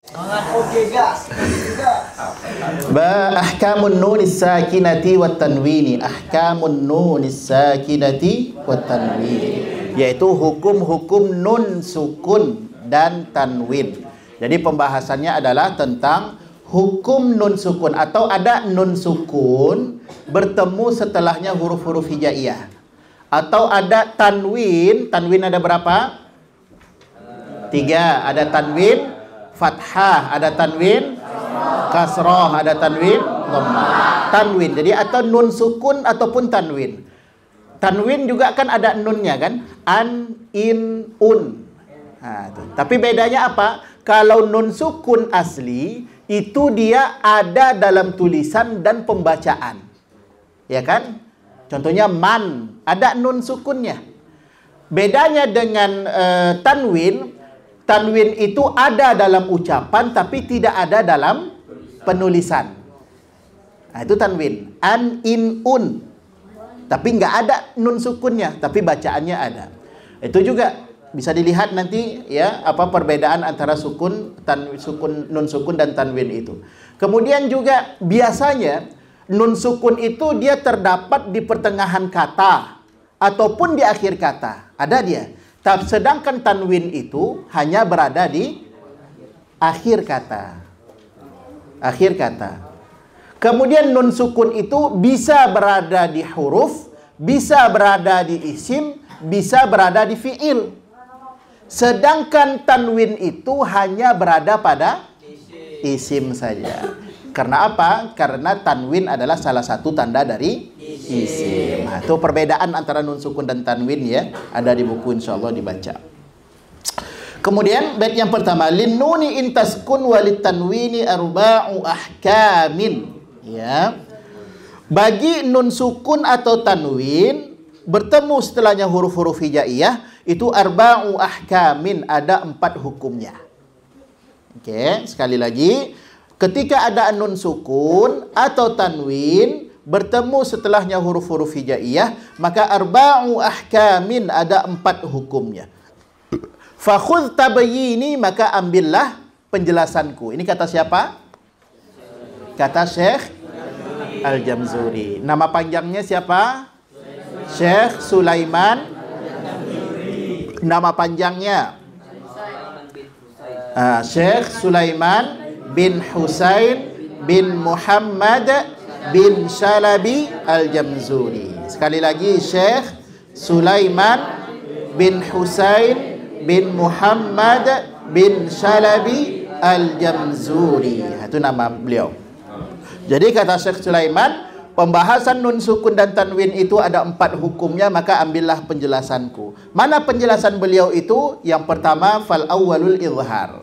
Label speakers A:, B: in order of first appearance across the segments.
A: Oke, gas.
B: Ahkamun nunis sakinati wat tanwini. Ahkamun nunis sakinati wat tanwini, yaitu hukum-hukum nun sukun dan tanwin. Jadi pembahasannya adalah tentang hukum nun sukun, atau ada nun sukun bertemu setelahnya huruf-huruf hijaiyah, atau ada tanwin. Tanwin ada berapa? 3. Ada tanwin fathah, ada tanwin kasroh, ada tanwin dhammah. Tanwin, jadi atau nun sukun ataupun tanwin. Tanwin juga kan ada nunnya kan, an, in, un. Nah, itu. Tapi bedanya apa? Kalau nun sukun asli itu dia ada dalam tulisan dan pembacaan, ya kan? Contohnya man, ada nun sukunnya. Bedanya dengan tanwin. Tanwin itu ada dalam ucapan tapi tidak ada dalam penulisan. Nah, itu tanwin. An, in, un. Tapi nggak ada nun sukunnya, tapi bacaannya ada. Itu juga bisa dilihat nanti ya, apa perbedaan antara sukun, nun sukun dan tanwin itu. Kemudian juga biasanya nun sukun itu dia terdapat di pertengahan kata ataupun di akhir kata. Ada dia. Sedangkan tanwin itu hanya berada di akhir kata. Akhir kata. Kemudian nun sukun itu bisa berada di huruf, bisa berada di isim, bisa berada di fiil. Sedangkan tanwin itu hanya berada pada isim saja. Karena apa? Karena tanwin adalah salah satu tanda dari isim. Nah, itu perbedaan antara nun sukun dan tanwin ya. Ada di buku, insyaallah dibaca. Kemudian bait yang pertama, lin nuni in taskun walit tanwini arba'u ahkamin. Ya. Bagi nun sukun atau tanwin bertemu setelahnya huruf-huruf hijaiyah itu arba'u ahkamin, ada 4 hukumnya. Oke, sekali lagi. Ketika ada nun sukun atau tanwin bertemu setelahnya huruf-huruf hijaiyah, maka arba'u ahkamin, ada 4 hukumnya. Fakhudh tabayyini, maka ambillah penjelasanku. Ini kata siapa? Kata Syekh Al-Jamzuri. Nama panjangnya siapa? Syekh Sulaiman. Nama panjangnya Syekh Sulaiman bin Husain bin Muhammad bin Shalabi Al-Jamzuri. Sekali lagi, Syekh Sulaiman bin Husain bin Muhammad bin Shalabi Al-Jamzuri. Itu nama beliau. Jadi kata Syekh Sulaiman, pembahasan nun sukun dan tanwin itu ada 4 hukumnya, maka ambillah penjelasanku. Mana penjelasan beliau itu? Yang pertama, fal awwalul izhar.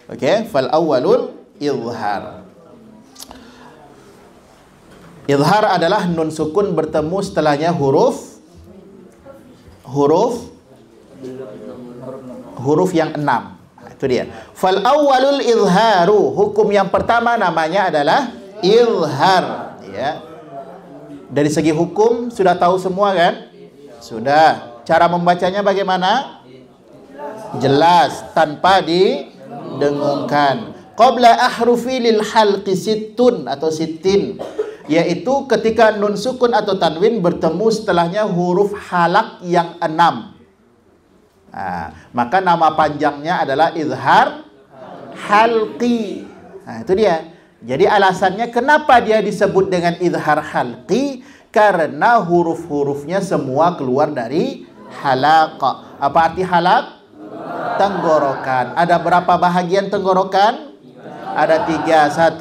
B: Oke, fal awwalul izhar. Izhar adalah nun sukun bertemu setelahnya huruf yang 6. Itu dia. Fal awwalul izharu. Hukum yang pertama namanya adalah izhar. Ya. Dari segi hukum sudah tahu semua kan? Sudah. Cara membacanya bagaimana? Jelas, tanpa didengungkan. Qabla ahrufi lil halqi sittun atau sittin, yaitu ketika nun sukun atau tanwin bertemu setelahnya huruf halak yang 6. Nah, maka nama panjangnya adalah izhar halqi. Nah, itu dia. Jadi alasannya kenapa dia disebut dengan izhar halqi? Karena huruf-hurufnya semua keluar dari halaq. Apa arti halaq? Tenggorokan. Ada berapa bahagian tenggorokan? Ada 3. 1,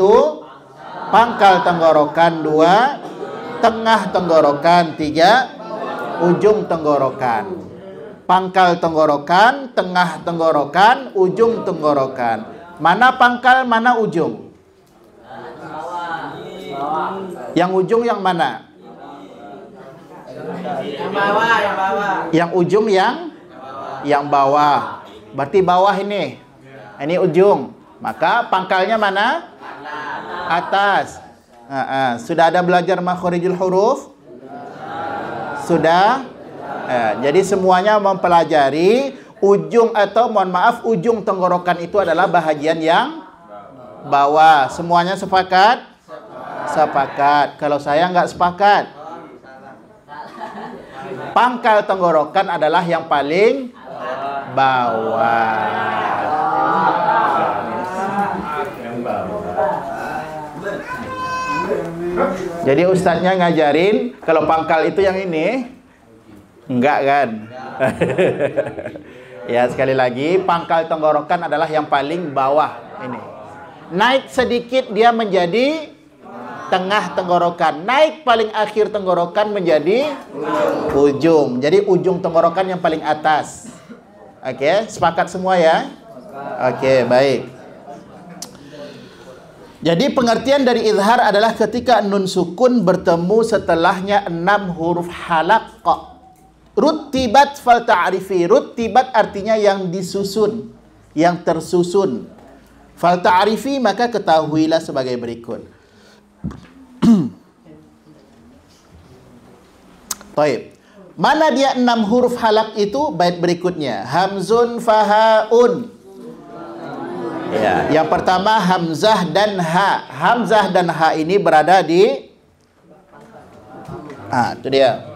B: pangkal tenggorokan. 2, tengah tenggorokan. 3, ujung tenggorokan. Pangkal tenggorokan, tengah tenggorokan, ujung tenggorokan. Mana pangkal, mana ujung? Yang ujung yang mana?
A: Yang bawah, yang bawah.
B: Yang ujung yang bawah. Berarti bawah ini. Ini ujung. Maka pangkalnya mana? Atas. Sudah ada belajar makhorijul huruf? Sudah? Jadi semuanya mempelajari ujung atau mohon maaf ujung tenggorokan itu adalah bahagian yang bawah. Semuanya sepakat? Sepakat. Kalau saya nggak sepakat. Pangkal tenggorokan adalah yang paling bawah. Jadi ustadznya ngajarin kalau pangkal itu yang ini. Enggak kan? Ya, sekali lagi, pangkal tenggorokan adalah yang paling bawah ini. Naik sedikit dia menjadi tengah tenggorokan. Naik paling akhir tenggorokan menjadi ujung. Jadi ujung tenggorokan yang paling atas. Oke, sepakat semua ya? Oke, baik. Jadi pengertian dari izhar adalah ketika nun sukun bertemu setelahnya 6 huruf halaq. Rutibat fal ta'rifi. Rutibat artinya yang disusun, yang tersusun. Fal ta'rifi maka ketahuilah sebagai berikut. Baik. Mana dia 6 huruf halaq itu? Bait berikutnya. Hamzun fahaun. Ya, yang pertama hamzah dan ha. Hamzah dan ha ini berada di itu dia.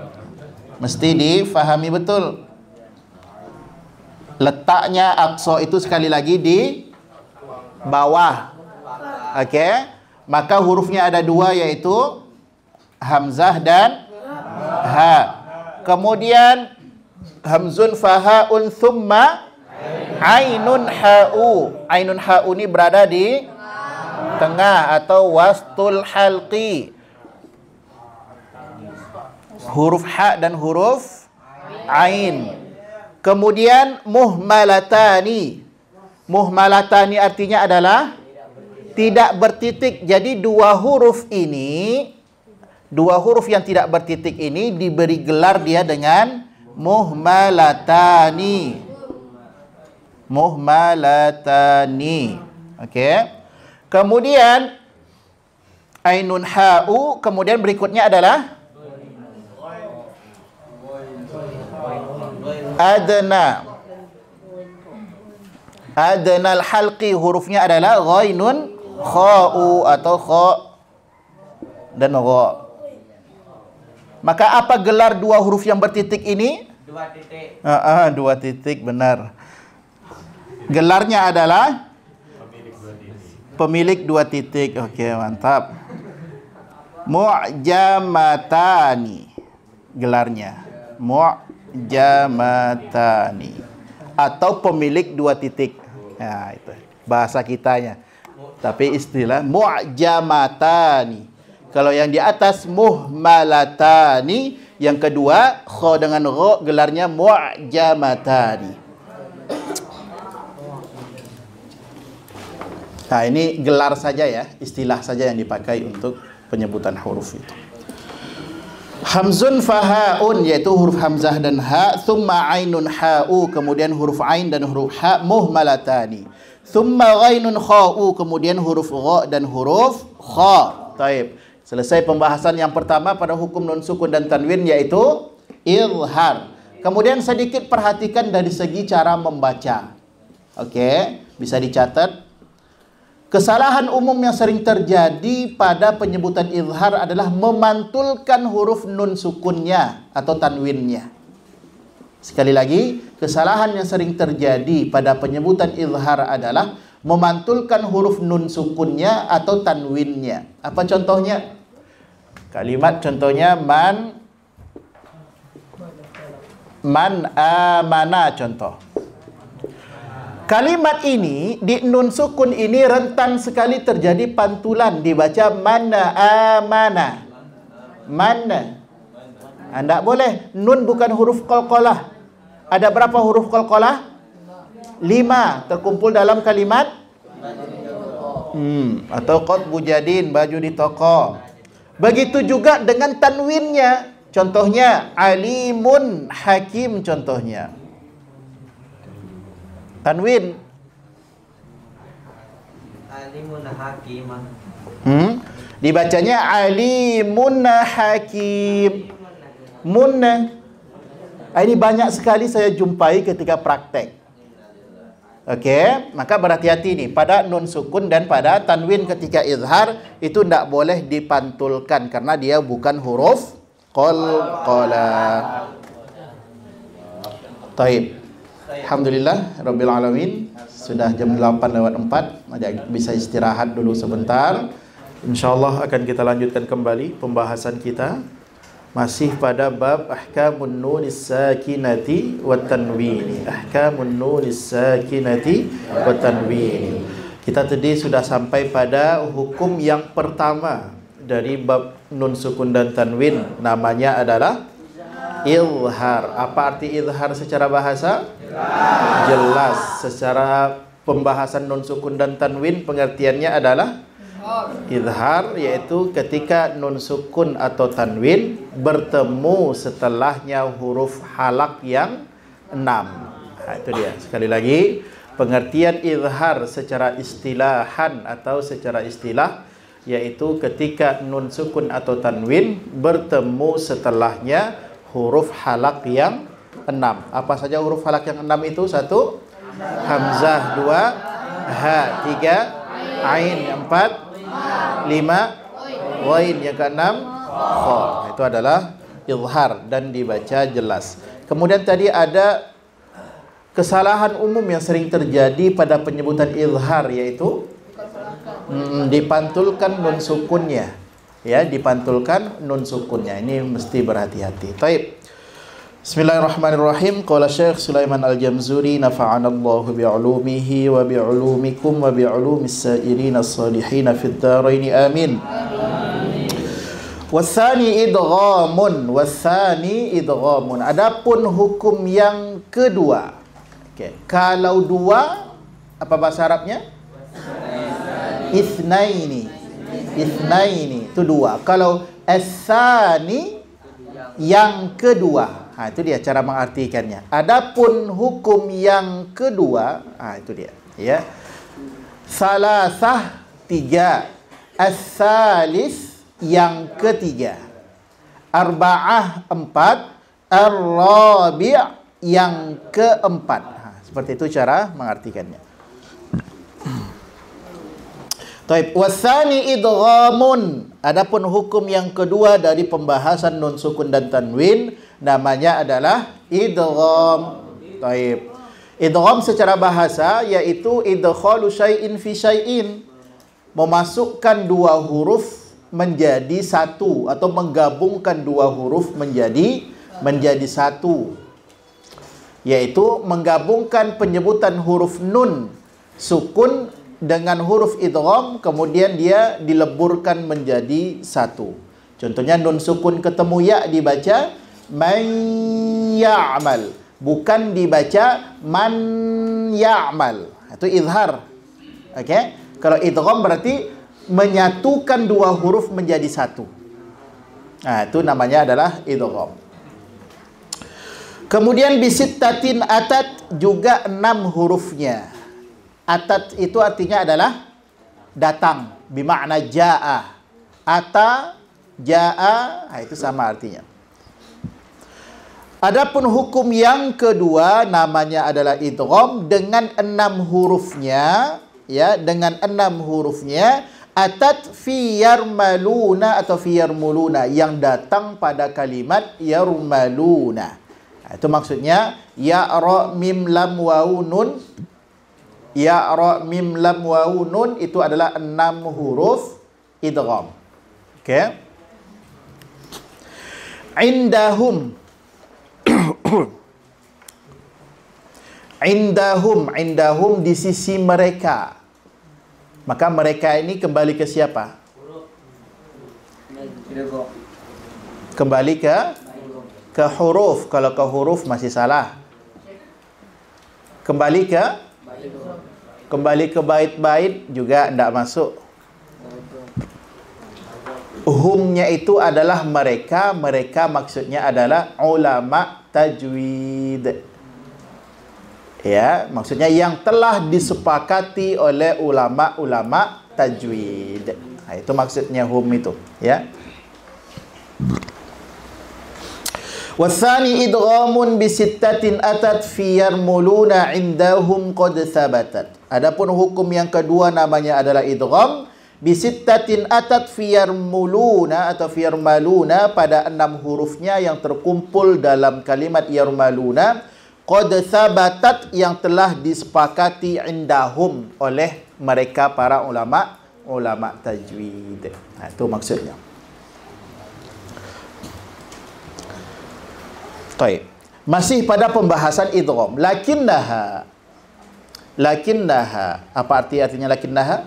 B: Mesti difahami betul. Letaknya aqsa itu sekali lagi di bawah. Oke? Maka hurufnya ada 2 yaitu hamzah dan ha. Kemudian hamzun fahaun thumma ainun ha'u. Ainun ha'u ini berada di tengah atau wastul halqi. Huruf ha dan huruf ain. Kemudian muhmalatani. Muhmalatani artinya adalah tidak bertitik. Jadi 2 huruf ini, 2 huruf yang tidak bertitik ini diberi gelar dia dengan muhmalatani. Muhmalatani. Okey. Kemudian ainun ha'u, kemudian berikutnya adalah adna. Adnal halqi, hurufnya adalah ghainun kha'u atau kha dan gha. Maka apa gelar 2 huruf yang bertitik ini?
A: 2 titik.
B: 2 titik, benar. Gelarnya adalah pemilik 2 titik. Okey, mantap. Mu'jamatani. Gelarnya mu'jamatani atau pemilik 2 titik. Ya, itu bahasa kitanya. Tapi istilah mu'jamatani. Kalau yang di atas muhmalatani, yang kedua kha dengan gha gelarnya mu'jamatani. Nah, ini gelar saja ya, istilah saja yang dipakai untuk penyebutan huruf itu. Hamzun fahaun yaitu huruf hamzah dan ha, thumma ainun ha'u, kemudian huruf ain dan huruf ha muhmalatani. Thumma ghainun kha'u, kemudian huruf gha dan huruf kha. Taib. Selesai pembahasan yang pertama pada hukum nun sukun dan tanwin yaitu izhar. Kemudian sedikit perhatikan dari segi cara membaca. Oke, bisa dicatat. Kesalahan umum yang sering terjadi pada penyebutan izhar adalah memantulkan huruf nun sukunnya atau tanwinnya. Sekali lagi, kesalahan yang sering terjadi pada penyebutan izhar adalah memantulkan huruf nun sukunnya atau tanwinnya. Apa contohnya? Kalimat contohnya man amana contoh. Kalimat ini di nun sukun ini rentan sekali terjadi pantulan, dibaca mana amana. Mana. Anda boleh, nun bukan huruf qalqalah. Ada berapa huruf qalqalah? 5 terkumpul dalam kalimat atau qad bujadin, baju di toko. Begitu juga dengan tanwinnya. Contohnya alimun hakim contohnya. Tanwin
A: Alimun hakimah.
B: Dibacanya alimun hakim. Munna. Ini banyak sekali saya jumpai ketika praktek. Okey, maka berhati-hati nih pada nun sukun dan pada tanwin ketika izhar itu tidak boleh dipantulkan karena dia bukan huruf qalqala. Taib. Alhamdulillah rabbil alamin. Sudah jam 8:04. Bisa istirahat dulu sebentar. InsyaAllah akan kita lanjutkan kembali pembahasan kita masih pada bab ahkamun nunis sakinati wa tanwini. Ahkamun nunis sakinati wa tanwini. Kita tadi sudah sampai pada hukum yang pertama dari bab nun sukun dan tanwin, namanya adalah izhar. Apa arti izhar secara bahasa? Jelas. Secara pembahasan nun sukun dan tanwin pengertiannya adalah izhar, yaitu ketika nun sukun atau tanwin bertemu setelahnya huruf halak yang 6. Nah, itu dia. Sekali lagi, pengertian izhar secara istilahan atau secara istilah yaitu ketika nun sukun atau tanwin bertemu setelahnya huruf halak yang 6. Apa saja huruf halak yang 6 itu? 1 hamzah, 2 ha, 3 ain, 4 5 wain, yang ke-6 kha. Itu adalah izhar dan dibaca jelas. Kemudian tadi ada kesalahan umum yang sering terjadi pada penyebutan izhar, yaitu dipantulkan nun sukunnya. Ya, dipantulkan nun sukunnya. Ini mesti berhati-hati. Baik. Bismillahirrahmanirrahim. Qala Syekh Sulaiman Al-Jamzuri nafa'anallahu bi'ulumihi wa bi'ulumikum wa bi'ulumis sa'irin as-salihin fid dharain amin. Wasani idghamun, wasani idghamun. Adapun hukum yang kedua. Okey, kalau dua apa bahasa Arabnya? Itsnaini. Itsnaini itu dua. Kalau as-sani yang kedua. Itu dia cara mengartikannya. Adapun hukum yang kedua, itu dia, ya. Salasah 3, as-salis yang ketiga, arba'ah 4, ar-rabi' yang keempat. Seperti itu cara mengartikannya. Taib, wasani idghamun. Adapun hukum yang kedua dari pembahasan nun sukun dan tanwin, namanya adalah idgham. Taib. Idgham secara bahasa yaitu idkhalu syai'in fi syai'in, memasukkan dua huruf menjadi satu atau menggabungkan dua huruf menjadi satu, yaitu menggabungkan penyebutan huruf nun sukun dengan huruf idgham, kemudian dia dileburkan menjadi satu. Contohnya nun sukun ketemu ya dibaca man ya'mal, bukan dibaca man ya'mal. Itu izhar. Okey? Kalau idgham berarti menyatukan dua huruf menjadi satu. Itu namanya adalah idgham. Kemudian bisittatin atat juga 6 hurufnya. Atat itu artinya adalah datang, bimakna ja'a. Ata, ja'a, itu sama artinya. Adapun hukum yang kedua namanya adalah idgham dengan 6 hurufnya, ya, dengan 6 hurufnya. Atat fi yarmaluna atau fi yarmuluna, yang datang pada kalimat yarmaluna. Itu maksudnya ya ra mim lam wawu nun. Ya ra mim lam wawu nun itu adalah 6 huruf idgham. Okey. Indahum. Indahum di sisi mereka. Maka mereka ini kembali ke siapa? Kembali ke huruf. Kalau ke huruf masih salah. Kembali ke bait-bait juga tidak masuk. Humnya itu adalah mereka. Mereka maksudnya adalah ulama tajwid. Ya, maksudnya yang telah disepakati oleh ulama-ulama tajwid. Itu maksudnya hum itu, ya. Wasani idghamun bisittatin atat fi yarmuluna indahum qad thabatat. Adapun hukum yang kedua namanya adalah idgham bisittatin atat fi yarmuluna atau fi yarmaluna pada 6 hurufnya yang terkumpul dalam kalimat yarmaluna qad thabatat yang telah disepakati indahum oleh mereka para ulama tajwid. Nah, itu maksudnya. Baik. Masih pada pembahasan idgham. Lakinnaha. Apa artinya lakinnaha?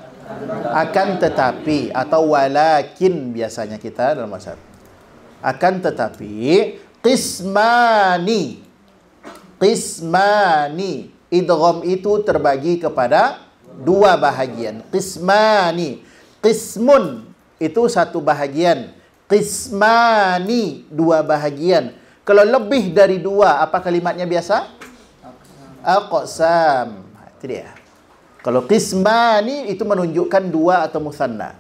B: Akan tetapi atau walakin biasanya kita dalam bahasa. Akan tetapi qismani. Idgham itu terbagi kepada 2 bahagian. Qismani. Qismun itu 1 bahagian. Qismani 2 bahagian. Kalau lebih dari 2, apa kalimatnya biasa? Aqsam. Itu dia. Kalau qismani itu menunjukkan 2 atau musanna.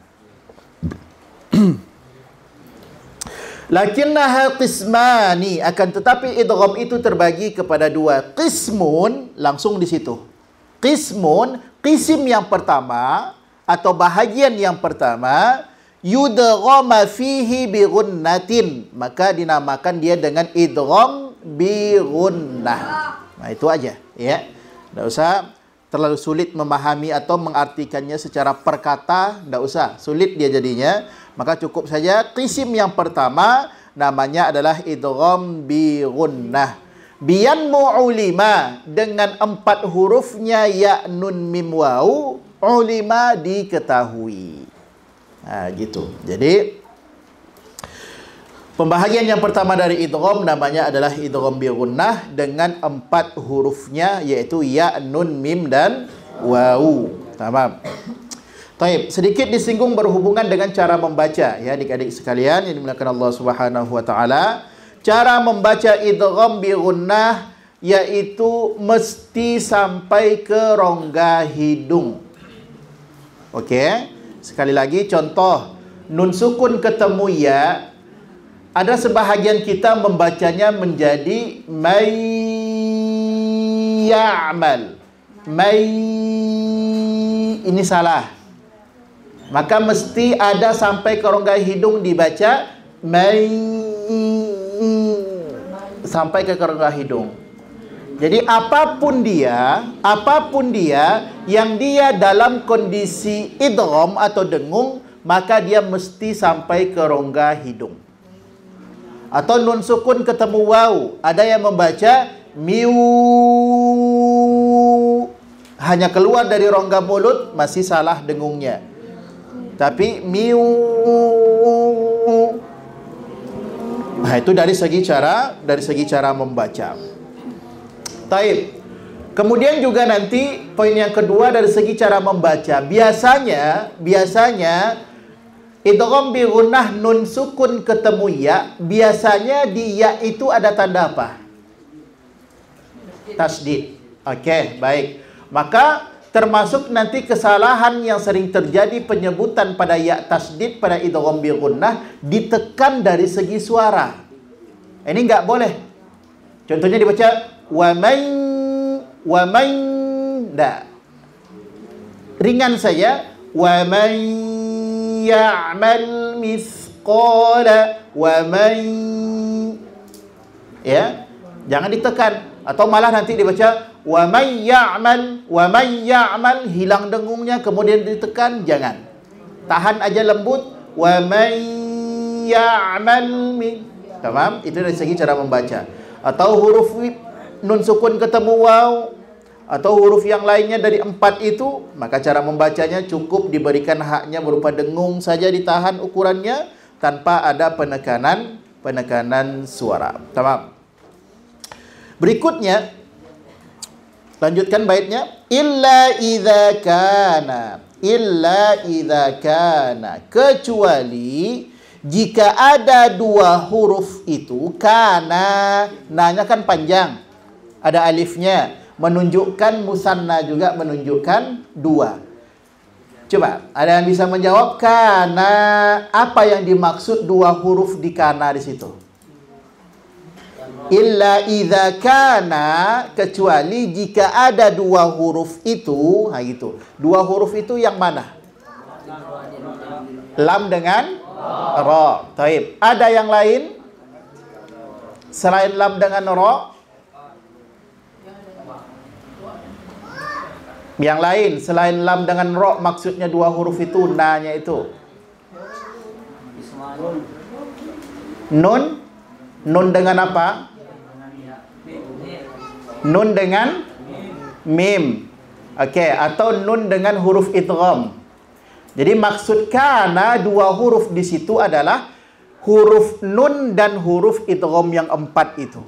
B: Lakinnaha qismani, akan tetapi idgham itu terbagi kepada 2. Qismun, langsung di situ. Qismun, qisim yang pertama atau bahagian yang pertama, yudghama fihi bi gunnatin, maka dinamakan dia dengan idgham bi gunnah. Nah, itu aja ya. Enggak usah terlalu sulit memahami atau mengartikannya secara perkata, enggak usah. Sulit dia jadinya, maka cukup saja qisim yang pertama namanya adalah idgham bi gunnah. Biyan mu'ulima dengan 4 hurufnya ya nun mim waw, ulima diketahui. Nah, gitu. Jadi pembahagian yang pertama dari idgham namanya adalah idgham bi gunnah dengan 4 hurufnya yaitu ya, nun, mim dan waw. Tamam. Baik, sedikit disinggung berhubungan dengan cara membaca ya adik-adik sekalian yang dimuliakan Allah Subhanahu wa taala. Cara membaca idgham bi gunnah yaitu mesti sampai ke rongga hidung. Okey. Sekali lagi contoh, nun sukun ketemu ya, ada sebahagian kita membacanya menjadi may ya'mal. May, ini salah. Maka mesti ada sampai ke rongga hidung dibaca may, sampai ke rongga hidung. Jadi apapun dia yang dia dalam kondisi idgham atau dengung, maka dia mesti sampai ke rongga hidung. Atau nun sukun ketemu waw, ada yang membaca miu, hanya keluar dari rongga mulut, masih salah dengungnya. Tapi miu, nah itu dari segi cara membaca. Taib. Kemudian juga nanti poin yang kedua dari segi cara membaca. Biasanya idgham bi gunnah nun sukun ketemu ya, biasanya di ya itu ada tanda apa? Tasdid. Oke, baik. Maka termasuk nanti kesalahan yang sering terjadi penyebutan pada ya tasdid pada idgham bi gunnah ditekan dari segi suara. Ini enggak boleh. Contohnya dibaca wa man da. Ringan saja wa man ya'mal mithqala wa man, ya. Jangan ditekan atau malah nanti dibaca wa man ya'mal hilang dengungnya kemudian ditekan, jangan. Tahan aja lembut wa man ya'mal min. Tamam? Itu dari segi cara membaca. Atau huruf nun sukun ketemu waw atau huruf yang lainnya dari 4 itu, maka cara membacanya cukup diberikan haknya berupa dengung saja, ditahan ukurannya tanpa ada penekanan suara. Tamam. Berikutnya lanjutkan baitnya, illa idza kana, kecuali jika ada 2 huruf itu, kana, nanya kan panjang, ada alifnya, menunjukkan musanna juga menunjukkan 2. Coba, ada yang bisa menjawab kana, apa yang dimaksud 2 huruf di kana di situ? Illa idza kana, kecuali jika ada dua huruf itu, itu. Dua huruf itu yang mana? Lam dengan ra. Taib. Ada yang lain selain lam dengan ra? Yang lain selain lam dengan ra, maksudnya dua huruf itu, na-nya itu. Nun? Nun dengan apa? Nun dengan mim. Okey, atau nun dengan huruf idgham. Jadi maksud kana dua huruf di situ adalah huruf nun dan huruf idgham yang 4 itu.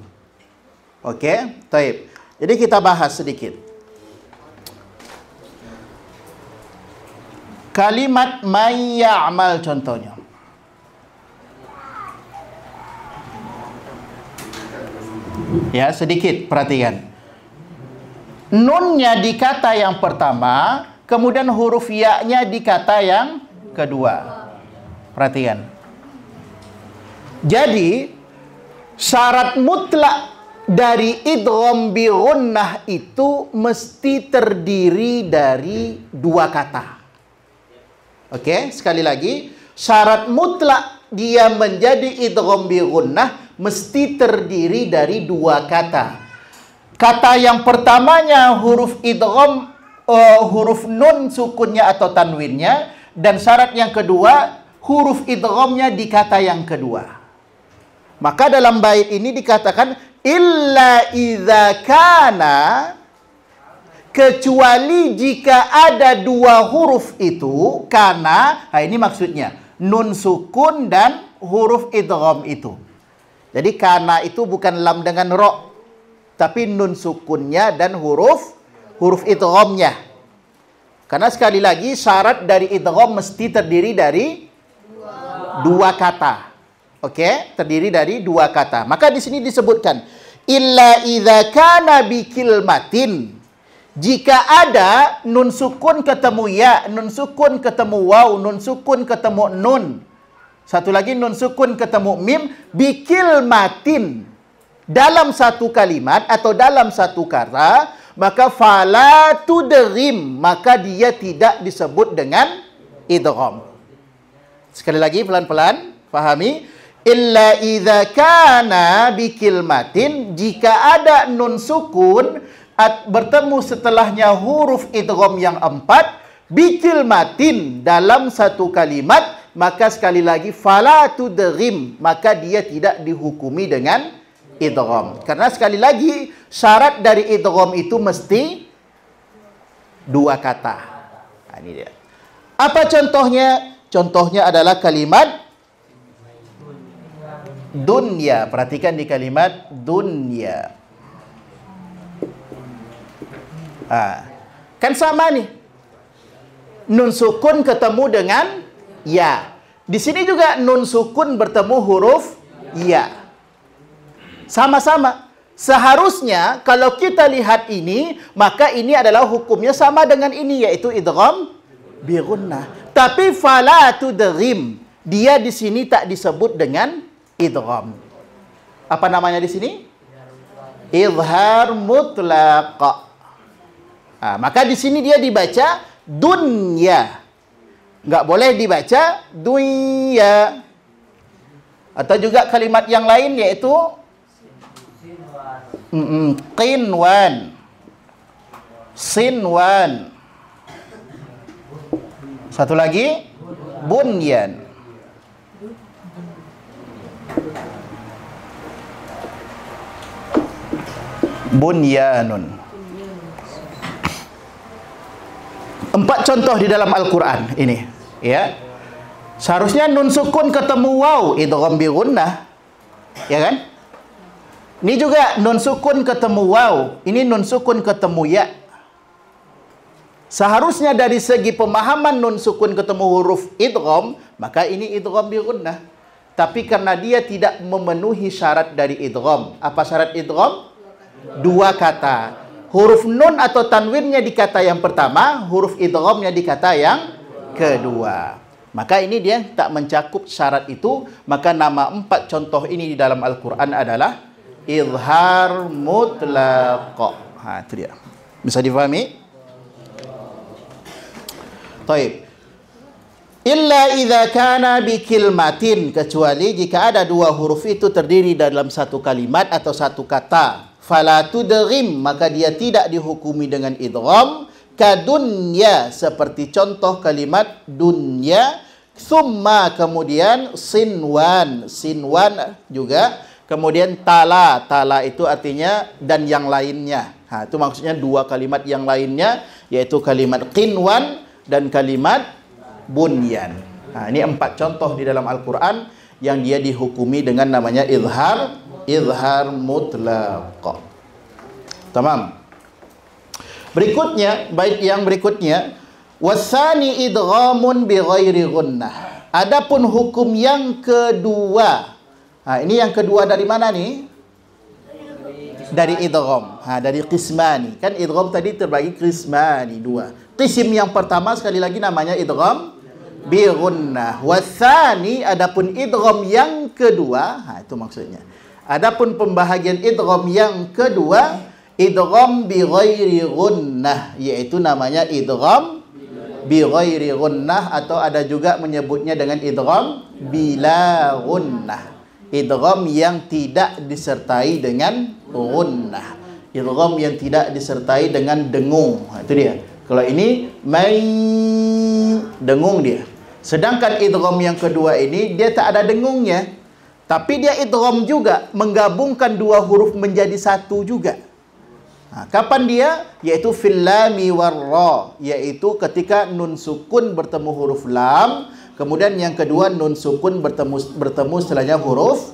B: Okey, baik. Jadi kita bahas sedikit. Kalimat may ya'mal contohnya. Ya, sedikit perhatikan. Nunnya di kata yang pertama, kemudian huruf ya-nya di kata yang kedua. Perhatikan. Jadi, syarat mutlak dari idgham bi gunnah itu mesti terdiri dari dua kata. Oke, sekali lagi, syarat mutlak dia menjadi idgham bi gunnah mesti terdiri dari dua kata. Kata yang pertamanya huruf idgham, huruf nun sukunnya atau tanwinnya, dan syarat yang kedua huruf idghamnya di kata yang kedua. Maka dalam bait ini dikatakan illa idza kana, kecuali jika ada dua huruf itu, kana, nah ini maksudnya nun sukun dan huruf idgham itu. Jadi kana itu bukan lam dengan ra, tapi nun sukunnya dan huruf idghamnya. Karena sekali lagi syarat dari idgham mesti terdiri dari dua kata. Oke, terdiri dari dua kata. Maka di sini disebutkan illa idza kana bi kilmatin. Jika ada nun sukun ketemu ya, nun sukun ketemu waw, nun sukun ketemu nun. Satu lagi nun sukun ketemu mim, bikil matin. Dalam satu kalimat atau dalam satu kata, maka fala tudrim, maka dia tidak disebut dengan idgham. Sekali lagi pelan-pelan, pahami. Illa idza kana bikil matin, jika ada nun sukun bertemu setelahnya huruf idgham yang 4, bikil matin dalam satu kalimat, maka sekali lagi fala tudghim, maka dia tidak dihukumi dengan idgham. Karena sekali lagi syarat dari idgham itu mesti dua kata. Nah, ini dia. Apa contohnya? Contohnya adalah kalimat dunya. Perhatikan di kalimat dunya. Kan sama nih. Nun sukun ketemu dengan ya. Di sini juga nun sukun bertemu huruf ya. Sama-sama. Seharusnya kalau kita lihat ini, maka ini adalah hukumnya sama dengan ini, yaitu idgham bi gunnah. Tapi fala tudghim, dia di sini tak disebut dengan idgham. Apa namanya di sini? Izhar mutlaq. Maka di sini dia dibaca dunya. Enggak boleh dibaca dunya. Atau juga kalimat yang lain yaitu qinwan, sinwan. Satu lagi bunyan. Bunyanun. 4 contoh di dalam Al-Quran ini, ya. Seharusnya nun sukun ketemu waw, idgham bi gunnah, ya kan? Ini juga nun sukun ketemu waw, ini nun sukun ketemu ya. Seharusnya dari segi pemahaman nun sukun ketemu huruf idgham, maka ini idgham bi gunnah. Tapi karena dia tidak memenuhi syarat dari idgham. Apa syarat idgham? Dua kata. Huruf nun atau tanwinnya di kata yang pertama, huruf idghamnya di kata yang kedua. Maka ini dia tak mencakup syarat itu, maka nama 4 contoh ini di dalam Al-Quran adalah izhar mutlaq. Ha, itu dia. Bisa difahami? Taib. Illa idza kana bi kilmatin, kecuali jika ada dua huruf itu terdiri dalam satu kalimat atau satu kata. Fala tudghim, maka dia tidak dihukumi dengan idgham. Kadunya, seperti contoh kalimat dunya. Summa, kemudian sinwan. Sinwan juga. Kemudian tala. Tala itu artinya dan yang lainnya. Ha, itu maksudnya dua kalimat yang lainnya, yaitu kalimat qinwan dan kalimat bunyan. Nah, ini 4 contoh di dalam Al-Quran yang dia dihukumi dengan namanya izhar mutlaq. Tamam. Berikutnya, bait yang berikutnya, wasani idghamun bi ghairi gunnah. Adapun hukum yang kedua. Nah, ini yang kedua dari mana nih? Dari idgham. Dari qismani. Kan idgham tadi terbagi qismani, 2. Qisim yang pertama sekali lagi namanya idgham bi gunnah. Watsani, adapun idgham yang kedua, itu maksudnya. Adapun pembahagian idgham yang kedua, idgham bi ghairi gunnah, yaitu namanya idgham bi ghairi gunnah, atau ada juga menyebutnya dengan idgham bila gunnah. Idgham yang tidak disertai dengan gunnah. Idgham yang tidak disertai dengan dengung. Itu dia. Kalau ini dengung dia. Sedangkan idgham yang kedua ini dia tak ada dengungnya, tapi dia idgham juga, menggabungkan dua huruf menjadi satu juga. Kapan dia? Yaitu fil lami war ra, yaitu ketika nun sukun bertemu huruf lam, kemudian yang kedua nun sukun bertemu setelahnya huruf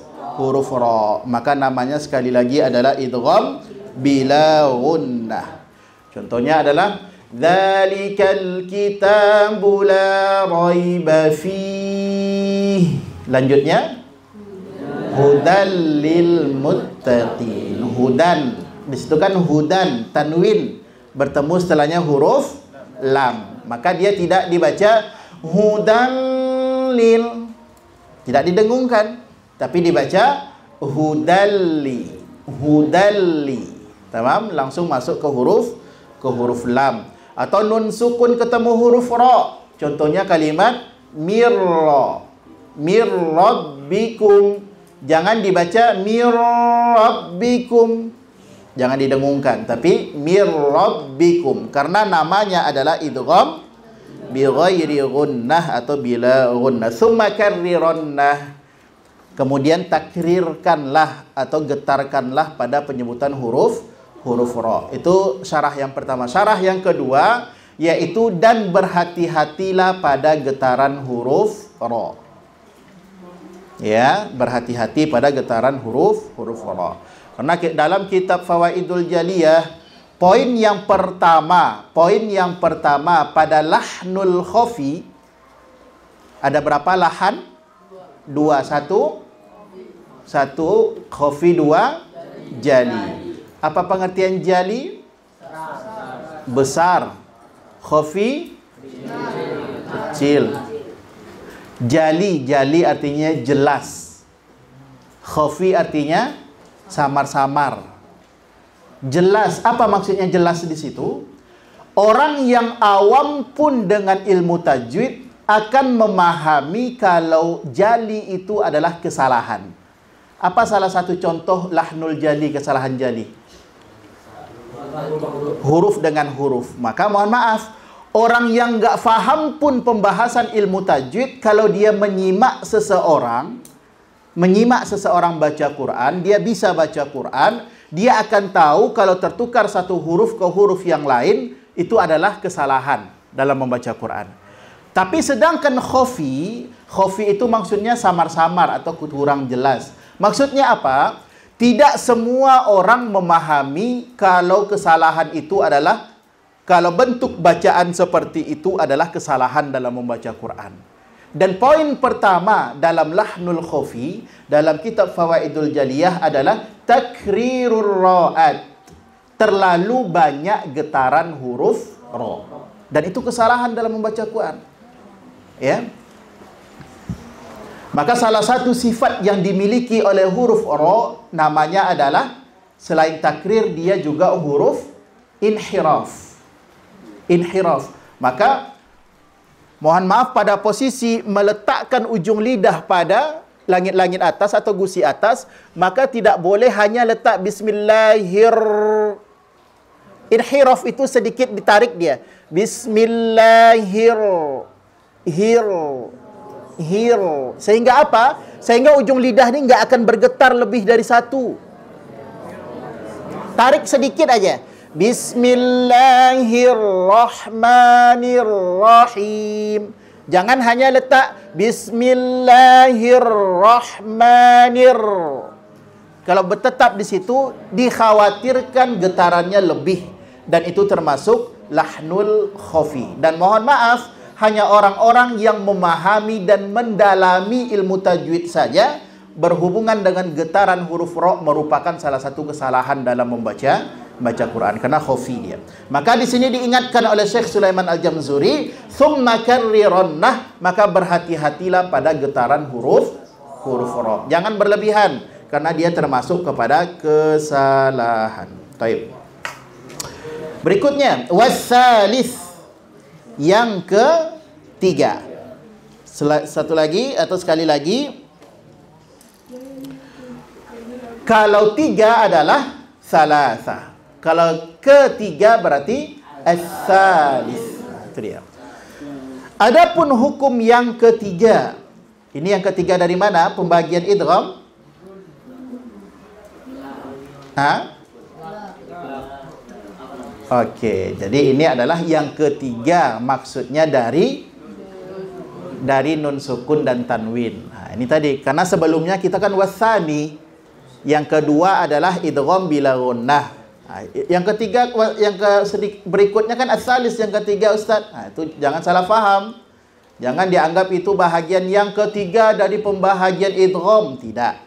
B: ra. Maka namanya sekali lagi adalah idgham bila gunnah. Contohnya adalah dzalikal kitabu la raiba fih. Lanjutnya hudal lil muttaqin. Hudan, di situ kan hudan, tanwin bertemu setelahnya huruf lam, maka dia tidak dibaca hudan lil, tidak didengungkan, tapi dibaca hudalli. Tamam, langsung masuk ke huruf lam. Atau nun sukun ketemu huruf ra. Contohnya kalimat mirrabbikum. Jangan dibaca mirrabbikum, jangan didengungkan, tapi mirrabbikum, karena namanya adalah idgham bi ghairi gunnah atau bila gunnah. Tsumma karrirannah, kemudian takrirkanlah atau getarkanlah pada penyebutan huruf ra. Itu syarah yang pertama. Syarah yang kedua yaitu dan berhati-hatilah pada getaran huruf ra. Ya, berhati-hati pada getaran huruf ra. Karena dalam kitab Fawaidul Jaliyah, poin yang pertama pada lahnul khafi, ada berapa lahan? 2. Satu khafi, 2 jali. Apa pengertian jali? Besar. Khafi kecil. Jali artinya jelas. Khafi artinya samar-samar. Jelas, apa maksudnya jelas di situ? Orang yang awam pun dengan ilmu tajwid akan memahami kalau jali itu adalah kesalahan. Apa salah satu contoh lahnul jali, kesalahan jali? Huruf dengan huruf. Maka mohon maaf, orang yang nggak faham pun pembahasan ilmu tajwid, kalau dia menyimak seseorang baca Quran, dia bisa baca Quran, dia akan tahu kalau tertukar satu huruf ke huruf yang lain, itu adalah kesalahan dalam membaca Quran. Tapi sedangkan khafi itu maksudnya samar-samar atau kurang jelas. Maksudnya apa? Tidak semua orang memahami kalau kesalahan itu adalah, kalau bentuk bacaan seperti itu adalah kesalahan dalam membaca Quran. Dan poin pertama dalam lahnul khafi, dalam kitab Fawaidul Jaliyah adalah takrirur ra'at. Terlalu banyak getaran huruf ra. Dan itu kesalahan dalam membaca Quran. Ya. Maka salah satu sifat yang dimiliki oleh huruf ra namanya adalah selain takrir dia juga huruf inhiraf. Inhiraf. Maka mohon maaf pada posisi meletakkan ujung lidah pada langit-langit atas atau gusi atas, maka tidak boleh hanya letak bismillahir. Inhiraf itu sedikit ditarik dia. Bismillahir. Hir. Sehingga apa? Sehingga ujung lidah ini nggak akan bergetar lebih dari satu. Tarik sedikit aja. Bismillahirrahmanirrahim. Jangan hanya letak Bismillahirrahmanir. Kalau bertetap di situ, dikhawatirkan getarannya lebih. Dan itu termasuk lahnul khafi. Dan mohon maaf, hanya orang-orang yang memahami dan mendalami ilmu tajwid saja berhubungan dengan getaran huruf ra merupakan salah satu kesalahan dalam membaca Quran karena khafi dia. Maka di sini diingatkan oleh Syekh Sulaiman Al-Jamzuri, "Tsumma karrirannah", maka berhati-hatilah pada getaran huruf ra. Jangan berlebihan karena dia termasuk kepada kesalahan. Baik. Berikutnya, wasalis, yang ketiga. Satu lagi atau sekali lagi. Kalau tiga adalah salasa. Kalau ketiga berarti as-salis. Itu dia. Adapun hukum yang ketiga. Ini yang ketiga dari mana? Pembagian idgham? Oke, jadi ini adalah yang ketiga, maksudnya dari nun sukun dan tanwin. Nah, ini tadi karena sebelumnya kita kan wasani. Yang kedua adalah idgham bila gunnah. Nah, yang ketiga, berikutnya kan as-salis, yang ketiga Ustaz. Nah, itu jangan salah faham. Jangan dianggap itu bahagian yang ketiga dari pembahagian idgham, tidak.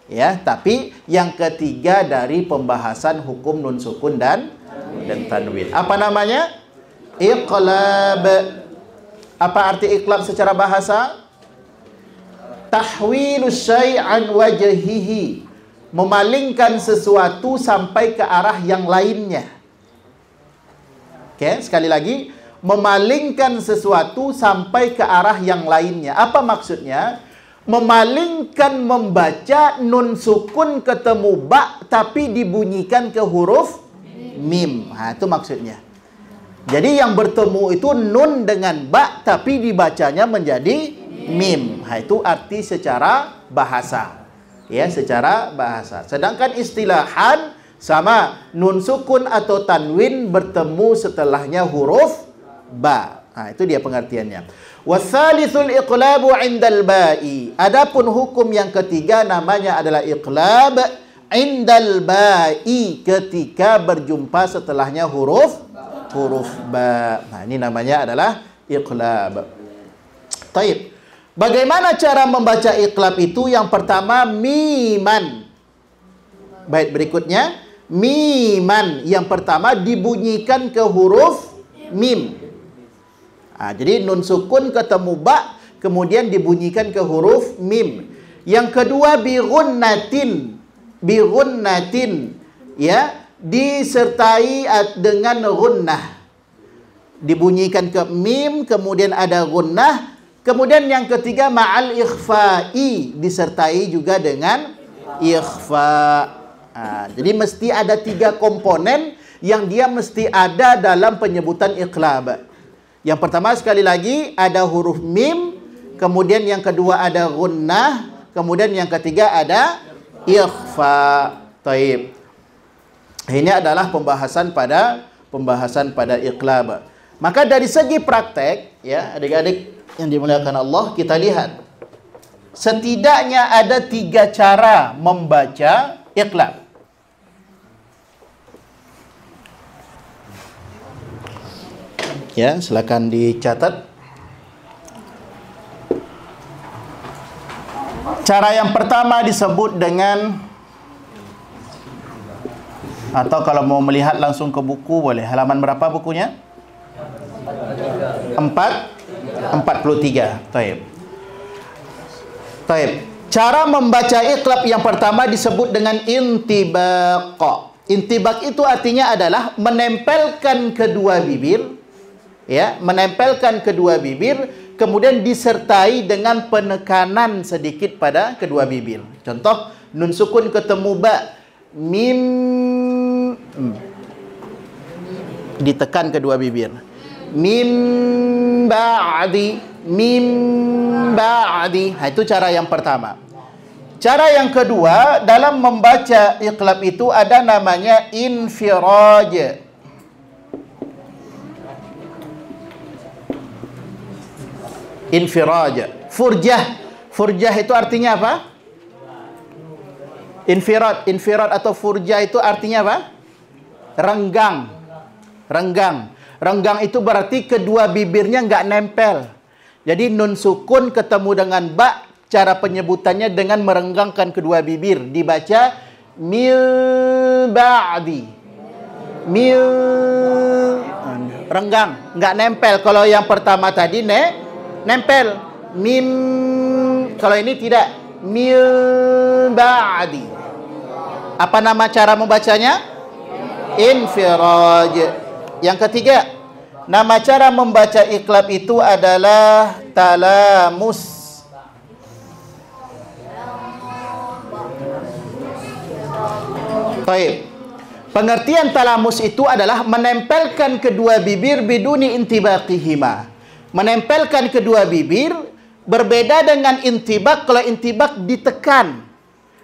B: Ya, tapi yang ketiga dari pembahasan hukum nun sukun dan tanwin. Apa namanya? Iqlab. Apa arti iqlab secara bahasa? Tahwilus syai' an wajhihi. Memalingkan sesuatu sampai ke arah yang lainnya. Oke, sekali lagi, memalingkan sesuatu sampai ke arah yang lainnya. Apa maksudnya? Memalingkan membaca nun sukun ketemu ba tapi dibunyikan ke huruf mim. Nah, itu maksudnya. Jadi yang bertemu itu nun dengan ba tapi dibacanya menjadi mim. Nah, itu arti secara bahasa. Ya, secara bahasa. Sedangkan istilahan sama nun sukun atau tanwin bertemu setelahnya huruf ba. Nah, itu dia pengertiannya. Wasalithul iqlabu 'indal ba'i. Adapun hukum yang ketiga namanya adalah iqlab 'indal ba'i, ketika berjumpa setelahnya huruf ba. Nah, ini namanya adalah iqlab. Taib. Bagaimana cara membaca iqlab itu? Yang pertama miman. Bait berikutnya miman. Yang pertama dibunyikan ke huruf mim. Nah, jadi nun sukun ketemu ba kemudian dibunyikan ke huruf mim. Yang kedua bi ghunnatin. Bi ghunnatin, ya, disertai dengan ghunnah. Dibunyikan ke mim kemudian ada ghunnah. Kemudian yang ketiga ma'al ikhfa'i, disertai juga dengan ikhfa. Nah, jadi mesti ada 3 komponen yang dia mesti ada dalam penyebutan iqlab. Yang pertama sekali lagi ada huruf mim, kemudian yang kedua ada gunnah, kemudian yang ketiga ada ikhfa. Taib. Ini adalah pembahasan pada iqlab. Maka dari segi praktek, ya adik-adik yang dimuliakan Allah, kita lihat setidaknya ada 3 cara membaca iqlab. Ya, silakan dicatat. Cara yang pertama disebut dengan, atau kalau mau melihat langsung ke buku boleh. Halaman berapa bukunya? 43. Baik. Taib. Cara membaca iqlab yang pertama disebut dengan intibaq. Intibaq itu artinya adalah menempelkan kedua bibir, ya, menempelkan kedua bibir, kemudian disertai dengan penekanan sedikit pada kedua bibir. Contoh, nun sukun ketemu ba, mim, ditekan kedua bibir. Mim ba'di, mim ba'di. Itu cara yang pertama. Cara yang kedua, dalam membaca iqlab itu ada namanya infiraj. Infiraj. Furjah itu artinya apa? Infirad atau furjah itu artinya apa? Renggang itu berarti kedua bibirnya nggak nempel. Jadi nun sukun ketemu dengan ba, cara penyebutannya dengan merenggangkan kedua bibir, dibaca mil ba'di. Mil, renggang, nggak nempel. Kalau yang pertama tadi nempel. Mim, kalau ini tidak. Mil ba'di. Apa nama cara membacanya? Infiraj. Yang ketiga, nama cara membaca iqlab itu adalah talamus. Baik. Pengertian talamus itu adalah menempelkan kedua bibir biduni intibaqihima. Menempelkan kedua bibir berbeda dengan intibaq. Kalau intibaq ditekan,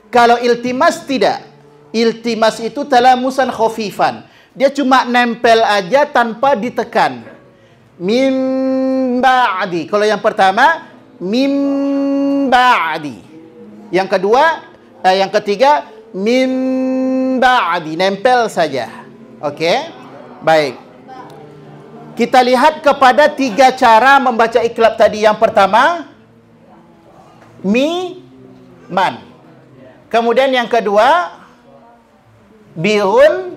B: kalau iltimas tidak. Iltimas itu talamusan khafifan. Dia cuma nempel aja tanpa ditekan. Mim ba'di. Kalau yang pertama mim ba'di. Yang kedua, yang ketiga mim ba'di, nempel saja. Oke? Baik. Kita lihat kepada 3 cara membaca iqlab tadi. Yang pertama, man. Kemudian yang kedua, birun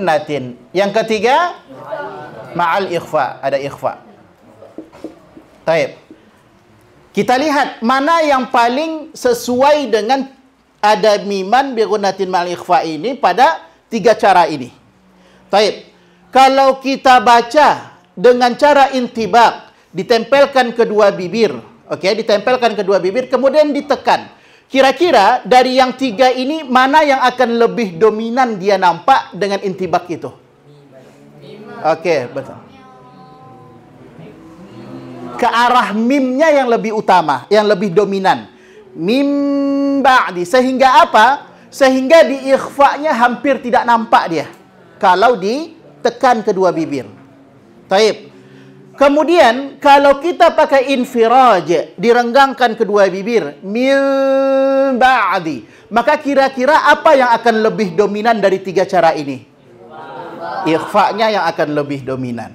B: natin. Yang ketiga, ma'al ikhfa, ada ikhfa. Taib. Kita lihat mana yang paling sesuai dengan ada miman birunatin mal ikhfa ini pada 3 cara ini. Taib. Kalau kita baca dengan cara intibaq, ditempelkan kedua bibir, oke, ditempelkan kedua bibir, kemudian ditekan. Kira-kira dari yang 3 ini mana yang akan lebih dominan dia nampak dengan intibaq itu? Oke, betul. Ke arah mimnya yang lebih utama, yang lebih dominan. Mim ba'di. Sehingga apa? Sehingga di ikhfa'nya hampir tidak nampak dia kalau ditekan kedua bibir. Taib. Kemudian kalau kita pakai infiraj, direnggangkan kedua bibir, mil ba'di, maka kira-kira apa yang akan lebih dominan dari 3 cara ini? Ikhfa'nya yang akan lebih dominan.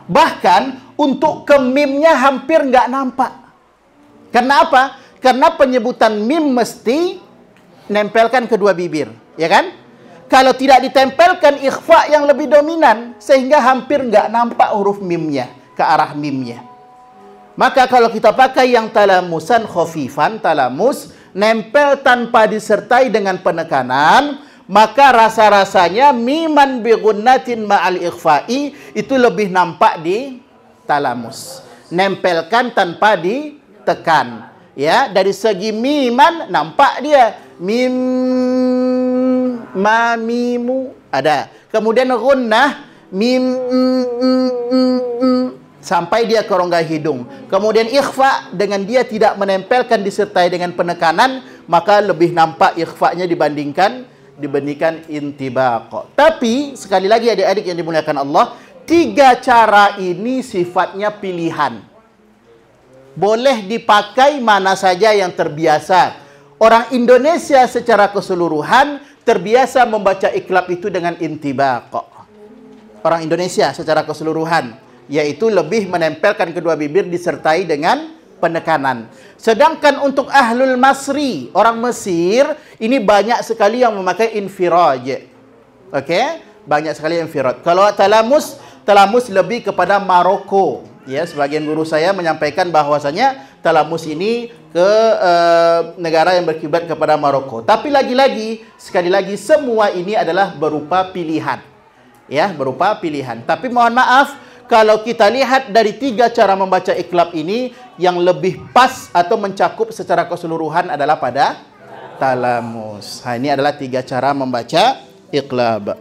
B: Bahkan untuk ke mimnya hampir nggak nampak. Karena apa? Karena penyebutan mim mesti nempelkan kedua bibir, ya kan? Kalau tidak ditempelkan, ikhfa yang lebih dominan, sehingga hampir nggak nampak huruf mimnya, ke arah mimnya. Maka kalau kita pakai yang talamusan khafifan, talamus, nempel tanpa disertai dengan penekanan, maka rasa-rasanya miman bi gunnatin ma'al ikhfa'i itu lebih nampak di talamus. Nempelkan tanpa ditekan. Ya, dari segi miman nampak dia mim ma mimu ada. Kemudian gunnah mim sampai dia ke rongga hidung. Kemudian ikhfa dengan dia tidak menempelkan disertai dengan penekanan, maka lebih nampak ikhfa'nya dibandingkan intibaq. Tapi sekali lagi adik-adik yang dimuliakan Allah, 3 cara ini sifatnya pilihan. Boleh dipakai mana saja yang terbiasa. Orang Indonesia secara keseluruhan terbiasa membaca iqlab itu dengan intibaq. Orang Indonesia secara keseluruhan, yaitu lebih menempelkan kedua bibir disertai dengan penekanan. Sedangkan untuk ahlul Masri, orang Mesir, ini banyak sekali yang memakai infiraj. Oke? Banyak sekali infiraj. Kalau talamus lebih kepada Maroko. Ya, sebagian guru saya menyampaikan bahwasanya talamus ini ke negara yang berkiblat kepada Maroko. Tapi lagi-lagi, sekali lagi, semua ini adalah berupa pilihan. Ya, berupa pilihan. Tapi mohon maaf, kalau kita lihat dari 3 cara membaca iqlab ini, yang lebih pas atau mencakup secara keseluruhan adalah pada talamus. Ini adalah 3 cara membaca iqlab.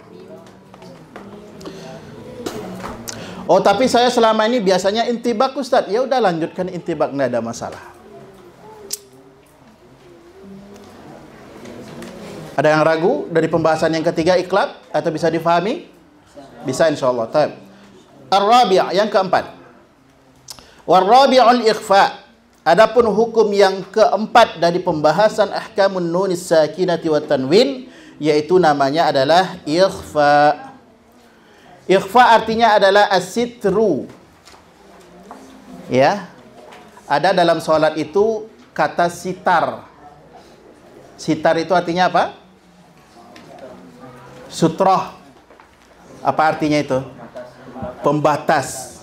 B: Oh, tapi saya selama ini biasanya intibak, Ustaz. Ya udah, lanjutkan intibak, nggak ada masalah. Ada yang ragu dari pembahasan yang ketiga iqlab atau bisa difahami? Bisa insyaallah. Baik. Ar-rabi', yang keempat. War-rabi'ul ikhfa. Adapun hukum yang keempat dari pembahasan ahkamun nunis sakinati wat tanwin, yaitu namanya adalah ikhfa. Ikhfa artinya adalah as-sitru. Ya. Ada dalam sholat itu kata sitar. Sitar itu artinya apa? Sutroh. Apa artinya itu? Pembatas.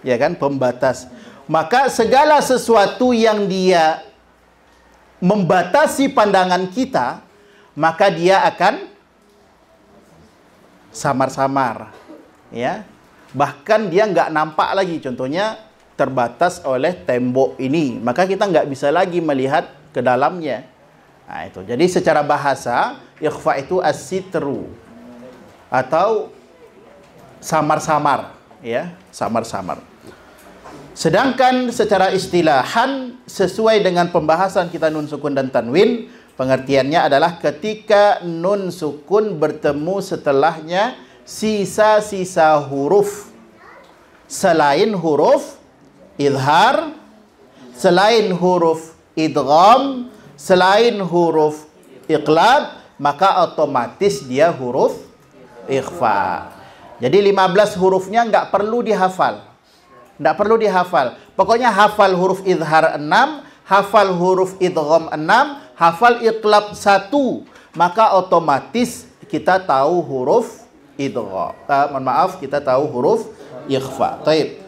B: Ya kan? Pembatas. Maka segala sesuatu yang dia membatasi pandangan kita, maka dia akan samar-samar. Ya, bahkan dia nggak nampak lagi. Contohnya terbatas oleh tembok ini, maka kita nggak bisa lagi melihat ke dalamnya. Nah, itu. Jadi secara bahasa ikhfa itu as-sitru atau samar-samar, ya, samar-samar. Sedangkan secara istilahan sesuai dengan pembahasan kita nun sukun dan tanwin, pengertiannya adalah ketika nun sukun bertemu setelahnya sisa-sisa huruf selain huruf idhar, selain huruf idgham, selain huruf iqlab, maka otomatis dia huruf ikhfa. Jadi 15 hurufnya nggak perlu dihafal. Nggak perlu dihafal. Pokoknya hafal huruf idhar 6, hafal huruf idgham 6, hafal iqlab 1, maka otomatis kita tahu huruf idgham. Kita tahu huruf ikhfa. Baik.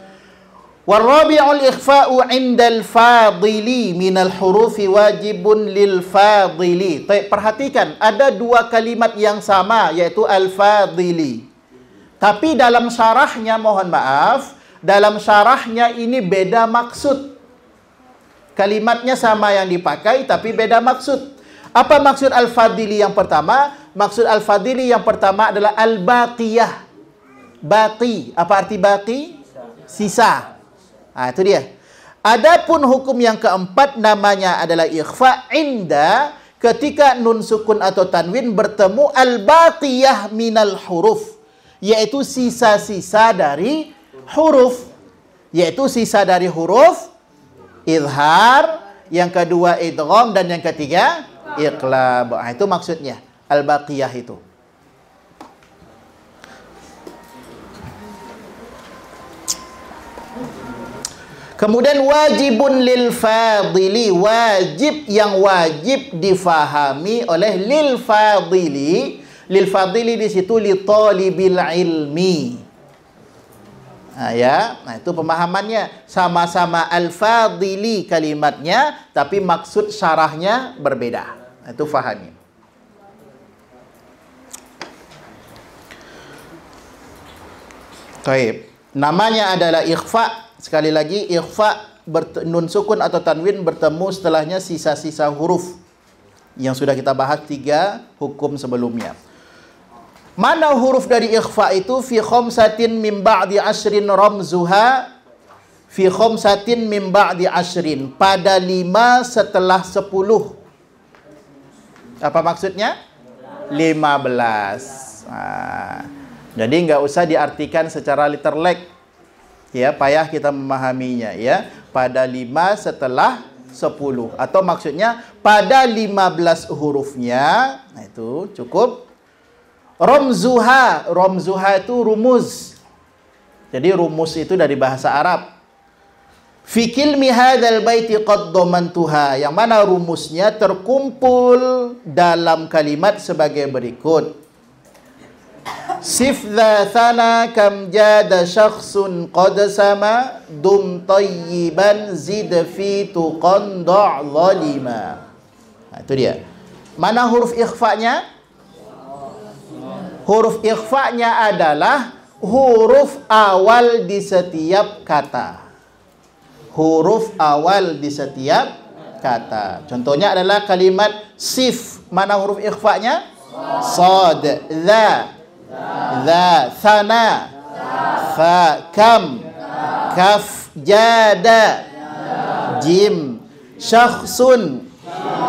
B: Warabi'ul ikhfa'u 'indal fadili minal hurufi wajibun lil fadili. Baik, perhatikan, ada 2 kalimat yang sama, yaitu al-fadili. Tapi dalam syarahnya, mohon maaf, dalam syarahnya ini beda maksud. Kalimatnya sama yang dipakai tapi beda maksud. Apa maksud al-fadili yang pertama? Maksud al-fadili yang pertama adalah al-baqiyah. Baqi. Apa arti baqi? Sisa. Nah, itu dia. Adapun hukum yang keempat namanya adalah ikhfa inda, ketika nun sukun atau tanwin bertemu al-baqiyah minal huruf, yaitu sisa-sisa dari huruf. Yaitu sisa dari huruf idhar, yang kedua idgham, dan yang ketiga iqlab. Nah, itu maksudnya al-baqiyah itu. Kemudian wajibun lil fadili, wajib yang wajib difahami oleh lil fadili. Lil fadili di situ li talibil ilmi. Nah, ya. Nah, itu pemahamannya. Sama-sama al-fadili kalimatnya, tapi maksud syarahnya berbeda. Nah, itu fahami. Baik. Namanya adalah ikhfa. Sekali lagi, ikhfa nun sukun atau tanwin bertemu setelahnya sisa-sisa huruf yang sudah kita bahas 3 hukum sebelumnya. Mana huruf dari ikhfa itu? Fi khamsatin min ba'di ashrin ramzuha, fi khamsatin min ba'di ashrin, pada 5 setelah 10. Apa maksudnya? 15. Nah, jadi nggak usah diartikan secara literlek. Ya, payah kita memahaminya, ya. Pada 5 setelah 10, atau maksudnya pada 15 hurufnya. Nah, itu cukup. Ramzuha, ramzuha itu rumus. Jadi rumus itu dari bahasa Arab. Fi kilmi hadzal baiti qad dhamantuha, yang mana rumusnya terkumpul dalam kalimat sebagai berikut. Sif dha thana kam jada syakhsun qad sama dum tayyiban zid fi tuqan da' zalima. Itu dia. Mana huruf ikhfa'nya? Huruf ikhfa'nya adalah huruf awal di setiap kata. Huruf awal di setiap kata. Contohnya adalah kalimat sif. Mana huruf ikhfa'nya? Sad, dha, thana, fa, kam, kaf, jada, jim, syakhsun,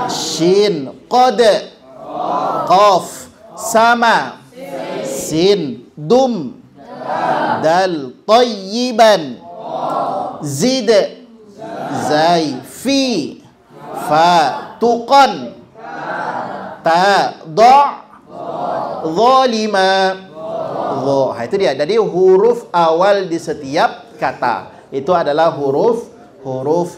B: shin, qad, qaf, sama, sin, dum, dal, tayyiban, zid, zai, fi, fa, tuqan, ta, da', zalima. Itu dia. Jadi huruf awal di setiap kata itu adalah huruf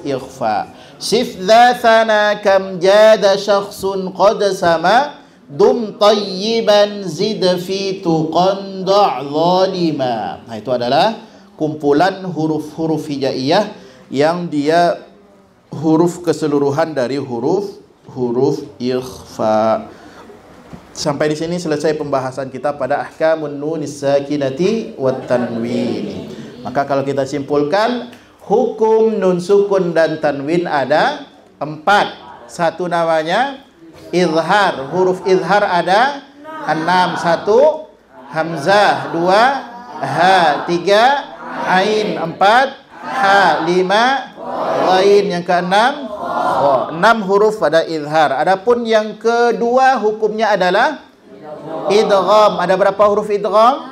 B: ikhfa. Sif dha thana kam jada syakhsun qad sama dum tayyiban zid fi tuqan da' zalima. Itu adalah kumpulan huruf-huruf hijaiyah yang dia huruf keseluruhan dari huruf ikhfa. Sampai di sini selesai pembahasan kita pada ahkamun nunis sakinati wat tanwin. Maka kalau kita simpulkan, hukum nun sukun dan tanwin ada 4. Satu namanya izhar. Huruf izhar ada 6. 1 hamzah, 2 ha, 3 ain, 4 ha, 5 ghain, yang ke-6 6 huruf pada izhar. Adapun yang kedua hukumnya adalah idgham. Ada berapa huruf idgham?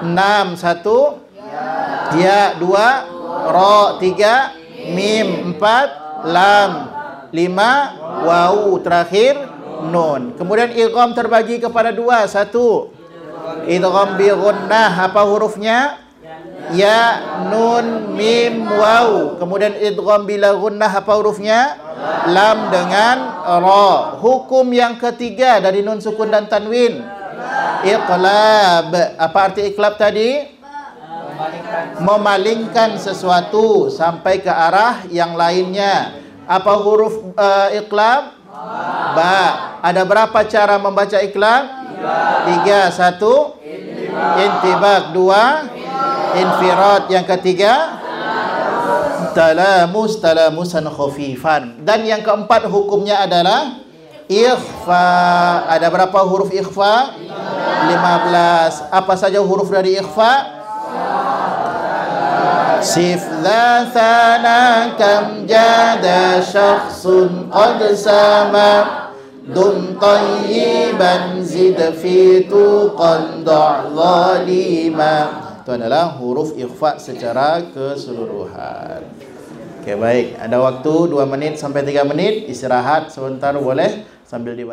B: 6. 1 ya, 2 ra, 3 mim, 4 lam, 5 waw, terakhir nun. Kemudian idgham terbagi kepada 2. 1 idgham bi gunnah. Apa hurufnya? Ya, nun, mim, waw. Kemudian idgham bila gunnah. Apa hurufnya? Lam dengan ra. Hukum yang ketiga dari nun sukun dan tanwin, iqlab. Apa arti iqlab tadi? Memalingkan sesuatu sampai ke arah yang lainnya. Apa huruf iqlab? Ba. Ada berapa cara membaca iqlab? 3. 1 intibak, 2 infirad, yang ketiga talamusan khafifan, dan yang keempat hukumnya adalah ikhfa. Ada berapa huruf ikhfa? 15. Apa saja huruf dari ikhfa? Sif dha thana kam jada syakhsun qad sama dum tayyiban zid fi tuqan da' zalima. Itu adalah huruf ikhfa secara keseluruhan. Oke, baik. Ada waktu 2 menit sampai 3 menit. Istirahat sebentar boleh sambil dibaca.